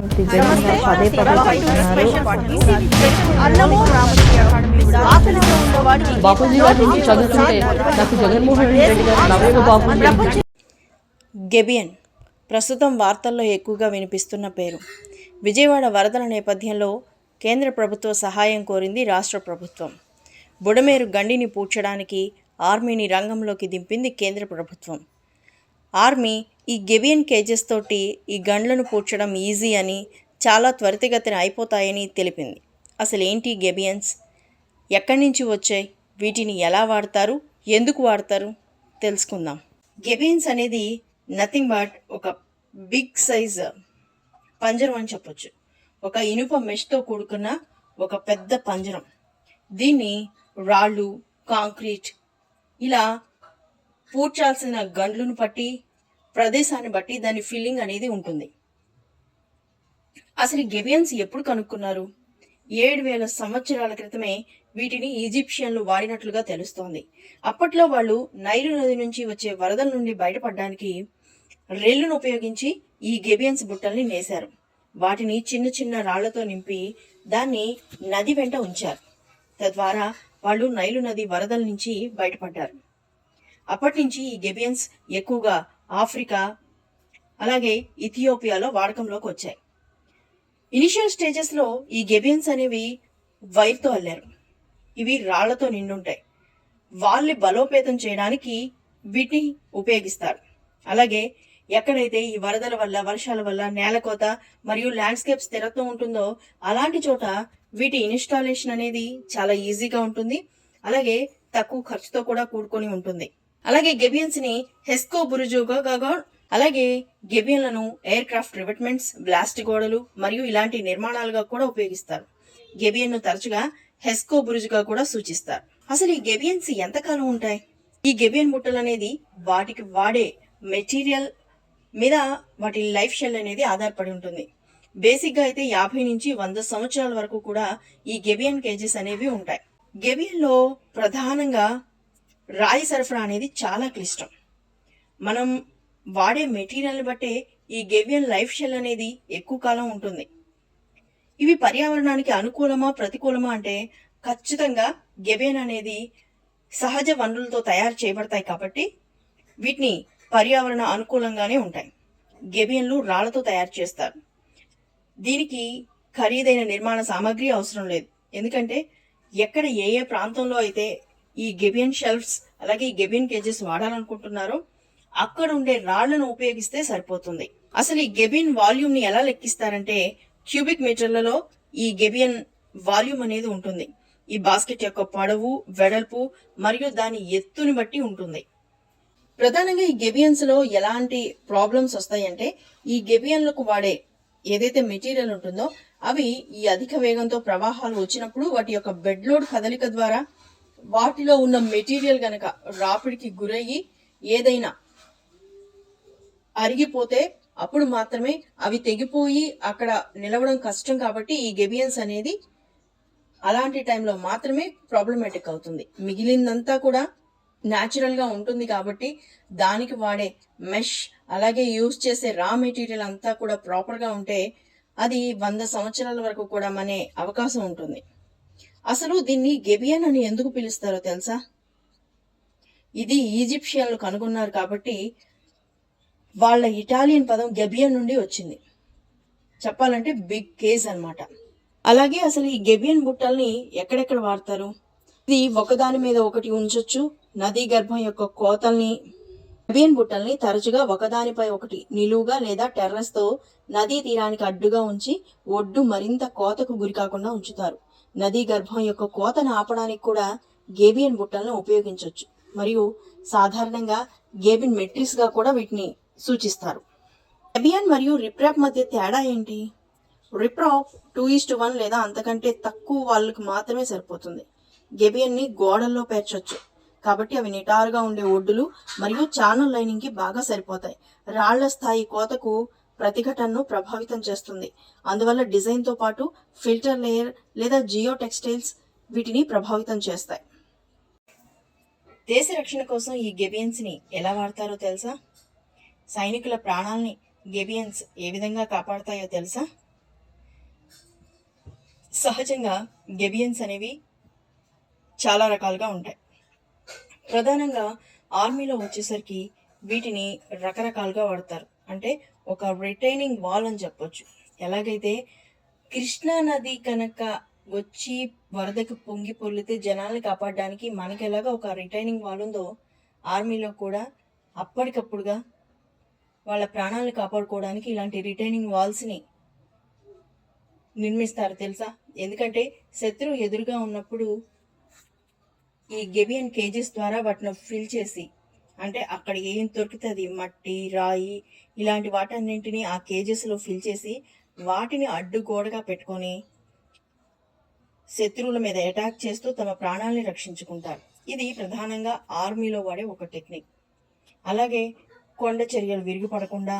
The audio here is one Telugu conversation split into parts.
విభిన్నంగా పదే పదే చెప్తున్నారు. బాపూజీ గారి నుంచి చదువుతుంటే నాకు జగన్మోహన్ రెడ్డి గారు నవ్వులు బాపూజీ. గెబియన్ ప్రస్తుతం వార్తల్లో ఎక్కువగా వినిపిస్తున్న పేరు. విజయవాడ వరదల నేపథ్యంలో కేంద్ర ప్రభుత్వ సహాయం కోరింది రాష్ట్ర ప్రభుత్వం. బుడమేరు గండిని పూడ్చడానికి ఆర్మీని రంగంలోకి దింపింది కేంద్ర ప్రభుత్వం. ఆర్మీ ఈ గెబియన్ కేజెస్ తోటి ఈ గండ్లను పూడ్చడం ఈజీ అని, చాలా త్వరితగతిన అయిపోతాయని తెలిపింది. అసలు ఏంటి గెబియన్స్, ఎక్కడి నుంచి వచ్చాయి, వీటిని ఎలా వాడతారు, ఎందుకు వాడతారు తెలుసుకుందాం. గెబియన్స్ అనేది నథింగ్ బట్ ఒక బిగ్ సైజ్ పంజరం అని చెప్పొచ్చు. ఒక ఇనుప మెష్తో కూడుకున్న ఒక పెద్ద పంజరం. దీన్ని రాళ్ళు, కాంక్రీట్ ఇలా పూడ్చాల్సిన గండ్లను బట్టి, ప్రదేశాన్ని బట్టి దాని ఫిల్లింగ్ అనేది ఉంటుంది. అసలు గెబియన్స్ ఎప్పుడు కనుక్కున్నారు? 7,000 సంవత్సరాల క్రితమే వీటిని ఈజిప్షియన్లు వాడినట్లుగా తెలుస్తోంది. అప్పట్లో వాళ్ళు నైలు నది నుంచి వచ్చే వరదల నుండి బయటపడడానికి రెల్లును ఉపయోగించి ఈ గెబియన్స్ బుట్టల్ని నేశారు. వాటిని చిన్న చిన్న రాళ్లతో నింపి దాన్ని నది వెంట ఉంచారు. తద్వారా వాళ్ళు నైలు నది వరదల నుంచి బయటపడ్డారు. అప్పటి నుంచి ఈ గెబియన్స్ ఎక్కువగా ఆఫ్రికా, అలాగే ఇథియోపియాలో వాడకంలోకి వచ్చాయి. ఇనిషియల్ స్టేజెస్లో ఈ గెబియన్స్ అనేవి వైర్తో అల్లారు. ఇవి రాళ్లతో నిండుంటాయి. వాళ్ళని బలోపేతం చేయడానికి వీటిని ఉపయోగిస్తారు. అలాగే ఎక్కడైతే ఈ వరదల వల్ల, వర్షాల వల్ల నేలకోత మరియు ల్యాండ్స్కేప్ స్థిరత్వం ఉంటుందో అలాంటి చోట వీటి ఇన్స్టాలేషన్ అనేది చాలా ఈజీగా ఉంటుంది. అలాగే తక్కువ ఖర్చుతో కూడా కూడుకొని ఉంటుంది. అలాగే గెబియన్స్ ని హెస్కో బురుజుగా, అలాగే గెబియన్లను ఎయిర్ క్రాఫ్ట్ రివెట్మెంట్స్, బ్లాస్ట్ గోడలు మరియు ఇలాంటి నిర్మాణాలుగా కూడా ఉపయోగిస్తారు. గెబియన్ ను తరచుగా హెస్కో బురుజుగా కూడా సూచిస్తారు. అసలు ఈ గెబియన్స్ ఎంతకాలం ఉంటాయి? ఈ గెబియన్ బుట్టలు అనేది వాటికి వాడే మెటీరియల్ మీద వాటి లైఫ్ షెల్ అనేది ఆధారపడి ఉంటుంది. బేసిక్గా అయితే 50 నుంచి 100 సంవత్సరాల వరకు కూడా ఈ గెబియన్ కేజెస్ అనేవి ఉంటాయి. గెబియన్లో ప్రధానంగా రాయి సరఫరా అనేది చాలా క్లిష్టం. మనం వాడే మెటీరియల్ని బట్టే ఈ గెబియన్ లైఫ్ షెల్ అనేది ఎక్కువ కాలం ఉంటుంది. ఇవి పర్యావరణానికి అనుకూలమా ప్రతికూలమా అంటే ఖచ్చితంగా గెబియన్ అనేది సహజ వనరులతో తయారు చేయబడతాయి కాబట్టి వీటిని పర్యావరణ అనుకూలంగానే ఉంటాయి. గెబియన్లు రాళ్లతో తయారు చేస్తారు. దీనికి ఖరీదైన నిర్మాణ సామాగ్రి అవసరం లేదు. ఎందుకంటే ఎక్కడ ఏ ఏ ప్రాంతంలో అయితే ఈ గెబియన్ షెల్ఫ్స్, అలాగే ఈ గెబియన్ కేజెస్ వాడాలనుకుంటున్నారో అక్కడ ఉండే రాళ్లను ఉపయోగిస్తే సరిపోతుంది. అసలు ఈ గెబియన్ వాల్యూమ్ ని ఎలా లెక్కిస్తారంటే క్యూబిక్ మీటర్లలో ఈ గెబియన్ వాల్యూమ్ అనేది ఉంటుంది. ఈ బాస్కెట్ యొక్క పొడవు, వెడల్పు మరియు దాని ఎత్తుని బట్టి ఉంటుంది. ప్రధానంగా ఈ గెబియన్స్ లో ఎలాంటి ప్రాబ్లమ్స్ వస్తాయంటే ఈ గెబియన్లకు వాడే ఏదైతే మెటీరియల్ ఉంటుందో అవి ఈ అధిక వేగంతో ప్రవాహాలు వచ్చినప్పుడు వాటి యొక్క బెడ్ లోడ్ కదలిక ద్వారా వాటిలో ఉన్న మెటీరియల్ గనక రాపిడికి గురయ్యి ఏదైనా అరిగిపోతే అప్పుడు మాత్రమే అవి తెగిపోయి అక్కడ నిలవడం కష్టం. కాబట్టి ఈ గెబియన్స్ అనేది అలాంటి టైంలో మాత్రమే ప్రాబ్లమేటిక్ అవుతుంది. మిగిలిందంతా కూడా న్యాచురల్ గా ఉంటుంది కాబట్టి దానికి వాడే మెష్, అలాగే యూజ్ చేసే రా మెటీరియల్ అంతా కూడా ప్రాపర్ గా ఉంటే అది 100 సంవత్సరాల వరకు కూడా మనే అవకాశం ఉంటుంది. అసలు దీన్ని గెబియన్ అని ఎందుకు పిలుస్తారో తెలుసా? ఇది ఈజిప్షియన్లు కనుగొన్నారు కాబట్టి వాళ్ళ ఇటాలియన్ పదం గెబియన్ నుండి వచ్చింది. చెప్పాలంటే బిగ్ కేజ్ అన్నమాట. అలాగే అసలు ఈ గెబియన్ బుట్టల్ని ఎక్కడెక్కడ వాడతారు? ఇది ఒకదాని మీద ఒకటి ఉంచొచ్చు. నదీ గర్భం యొక్క కోతల్ని, గెబియన్ బుట్టల్ని తరచుగా ఒకదానిపై ఒకటి నిలువుగా లేదా టెర్రస్ తో నదీ తీరానికి అడ్డుగా ఉంచి ఒడ్డు మరింత కోతకు గురి కాకుండా ఉంచుతారు. నదీ గర్భం యొక్క కోతను ఆపడానికి కూడా గెబియన్ బుట్టలను ఉపయోగించవచ్చు. మరియు సాధారణంగా గెబియన్ మెట్రిక్స్ గా కూడా వీటిని సూచిస్తారు. గెబియన్ మరియు రిప్రాప్ మధ్య తేడా ఏంటి? రిప్రాప్ 2:1 లేదా అంతకంటే తక్కువ వాళ్ళకి మాత్రమే సరిపోతుంది. గెబియన్ ని గోడల్లో పేర్చొచ్చు కాబట్టి అవి నిటారుగా ఉండే ఒడ్డులు మరియు ఛానల్ లైనింగ్ కి బాగా సరిపోతాయి. రాళ్ల స్థాయి కోతకు ప్రతిఘటనను ప్రభావితం చేస్తుంది. అందువల్ల డిజైన్ తో పాటు ఫిల్టర్ లేయర్ లేదా జియో టెక్స్టైల్స్ వీటిని ప్రభావితం చేస్తాయి. దేశ రక్షణ కోసం ఈ గెబియన్స్ ని ఎలా వాడతారో తెలుసా? సైనికుల ప్రాణాలని గెబియన్స్ ఏ విధంగా కాపాడతాయో తెలుసా? సహజంగా గెబియన్స్ అనేవి చాలా రకాలుగా ఉంటాయి. ప్రధానంగా ఆర్మీలో వచ్చేసరికి వీటిని రకరకాలుగా వాడతారు. అంటే ఒక రిటైనింగ్ వాల్ అని చెప్పొచ్చు. ఎలాగైతే కృష్ణా నది కనుక వచ్చి వరదకు పొంగి పొర్లితే జనాల్ని కాపాడడానికి మనకి ఎలాగా ఒక రిటైనింగ్ వాల్ ఉందో, ఆర్మీలో కూడా అప్పటికప్పుడుగా వాళ్ళ ప్రాణాలను కాపాడుకోవడానికి ఇలాంటి రిటైనింగ్ వాల్స్ని నిర్మిస్తారు తెలుసా? ఎందుకంటే శత్రువు ఎదురుగా ఉన్నప్పుడు ఈ గెబియన్ కేజెస్ ద్వారా వాటిని ఫిల్ చేసి, అంటే అక్కడ ఏం దొరుకుతుంది మట్టి, రాయి ఇలాంటి వాటన్నింటినీ ఆ కేజెస్లో ఫిల్ చేసి వాటిని అడ్డుగోడగా పెట్టుకొని శత్రువుల మీద అటాక్ చేస్తూ తమ ప్రాణాలని రక్షించుకుంటారు. ఇది ప్రధానంగా ఆర్మీలో వాడే ఒక టెక్నిక్. అలాగే కొండ చర్యలు విరిగిపడకుండా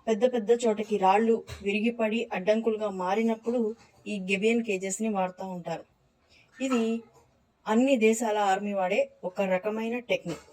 పెద్ద పెద్ద చోటకి రాళ్ళు విరిగిపడి అడ్డంకులుగా మారినప్పుడు ఈ గెబియన్ కేజెస్ని వాడుతూ ఉంటారు. ఇది అన్ని దేశాల ఆర్మీ వాడే ఒక రకమైన టెక్నిక్.